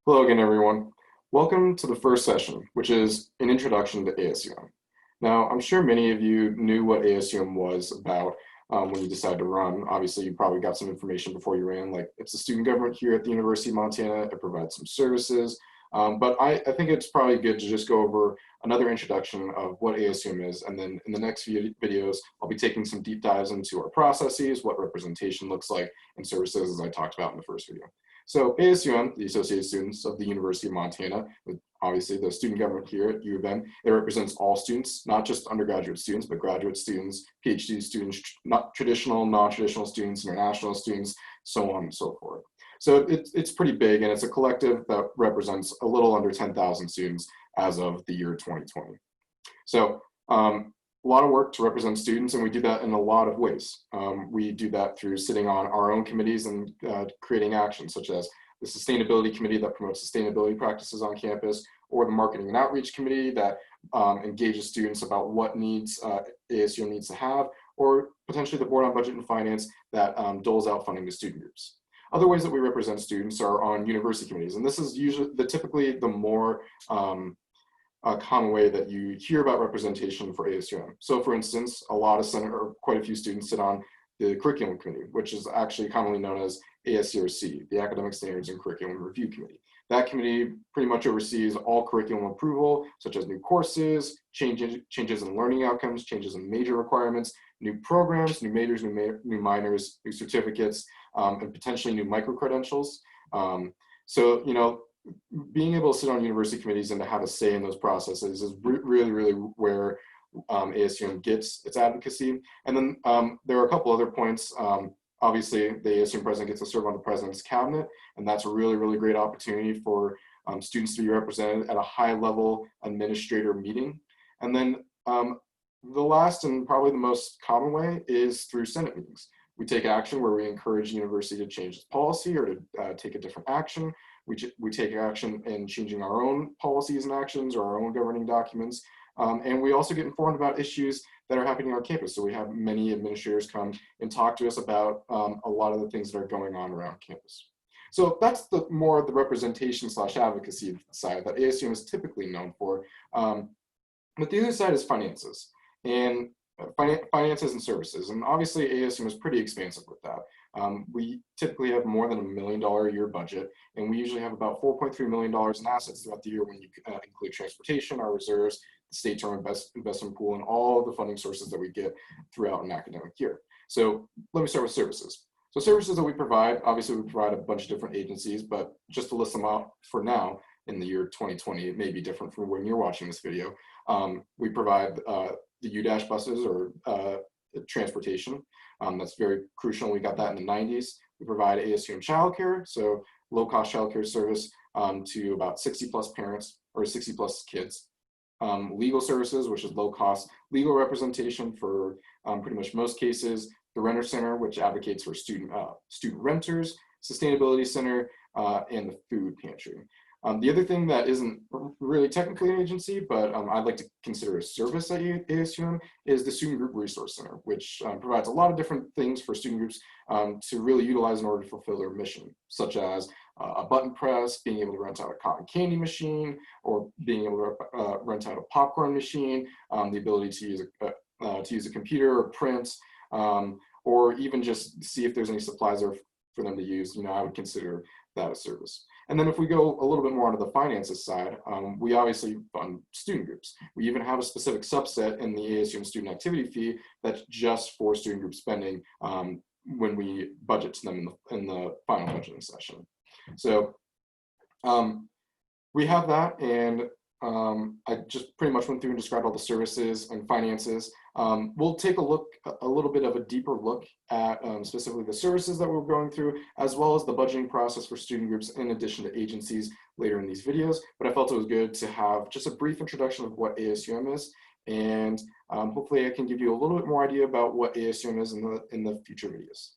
Hello again, everyone. Welcome to the first session, which is an introduction to ASUM. Now, I'm sure many of you knew what ASUM was about when you decided to run. Obviously, you probably got some information before you ran, like it's a student government here at the University of Montana. It provides some services, but I think it's probably good to just go over another introduction of what ASUM is, and then in the next few videos, I'll be taking some deep dives into our processes, what representation looks like, and services as I talked about in the first video. So ASUM, the Associated Students of the University of Montana, with obviously the student government here at U of M, it represents all students, not just undergraduate students, but graduate students, PhD students, not traditional, non-traditional students, international students, so on and so forth. So it's pretty big, and it's a collective that represents a little under 10,000 students as of the year 2020. So a lot of work to represent students, and we do that in a lot of ways. We do that through sitting on our own committees and creating actions, such as the Sustainability Committee that promotes sustainability practices on campus, or the Marketing and Outreach Committee that engages students about what needs ASU needs to have, or potentially the Board on Budget and Finance that doles out funding to student groups. Other ways that we represent students are on university committees, and this is usually typically the more a common way that you hear about representation for ASUM. So for instance, quite a few students sit on the curriculum committee, which is actually commonly known as ASCRC, the Academic Standards and Curriculum Review Committee. That committee pretty much oversees all curriculum approval, such as new courses, changes in learning outcomes, changes in major requirements, new programs, new majors, new minors, new certificates, and potentially new micro-credentials. So, you know, being able to sit on university committees and to have a say in those processes is really where ASUM gets its advocacy. And then there are a couple other points. Obviously, the ASUM president gets to serve on the president's cabinet, and that's a really great opportunity for students to be represented at a high-level administrator meeting. And then the last and probably the most common way is through Senate meetings. We take action where we encourage the university to change its policy or to take a different action. We take action in changing our own policies and actions or our own governing documents. And we also get informed about issues that are happening on campus. So we have many administrators come and talk to us about a lot of the things that are going on around campus. So that's the more of the representation / advocacy side that ASUM is typically known for. But the other side is finances and finances and services. And obviously ASUM is pretty expansive with that. We typically have more than $1 million a year budget, and we usually have about $4.3 million in assets throughout the year when you include transportation, our reserves, the state term investment pool, and all the funding sources that we get throughout an academic year. So let me start with services. So services that we provide, obviously we provide a bunch of different agencies, but just to list them out for now, in the year 2020, it may be different from when you're watching this video. We provide the U- buses or transportation. That's very crucial. We got that in the 90s. We provide ASUM childcare, so low-cost childcare service to about 60 plus parents or 60 plus kids. Legal services, which is low-cost legal representation for pretty much most cases. The Renter Center, which advocates for student renters. Sustainability Center, and the food pantry. The other thing that isn't really technically an agency, but I'd like to consider a service at ASUM is the Student Group Resource Center, which provides a lot of different things for student groups to really utilize in order to fulfill their mission, such as a button press, being able to rent out a cotton candy machine, or being able to rent out a popcorn machine, the ability to use a computer or print, or even just see if there's any supplies there for them to use. You know, I would consider that a service. And then if we go a little bit more onto the finances side, we obviously fund student groups. We even have a specific subset in the ASUM student activity fee that's just for student group spending when we budget to them in the final budgeting session. So we have that, and I just pretty much went through and described all the services and finances. We'll take a little bit of a deeper look at specifically the services that we're going through, as well as the budgeting process for student groups in addition to agencies later in these videos. But I felt it was good to have just a brief introduction of what ASUM is, and hopefully I can give you a little bit more idea about what ASUM is in the future videos.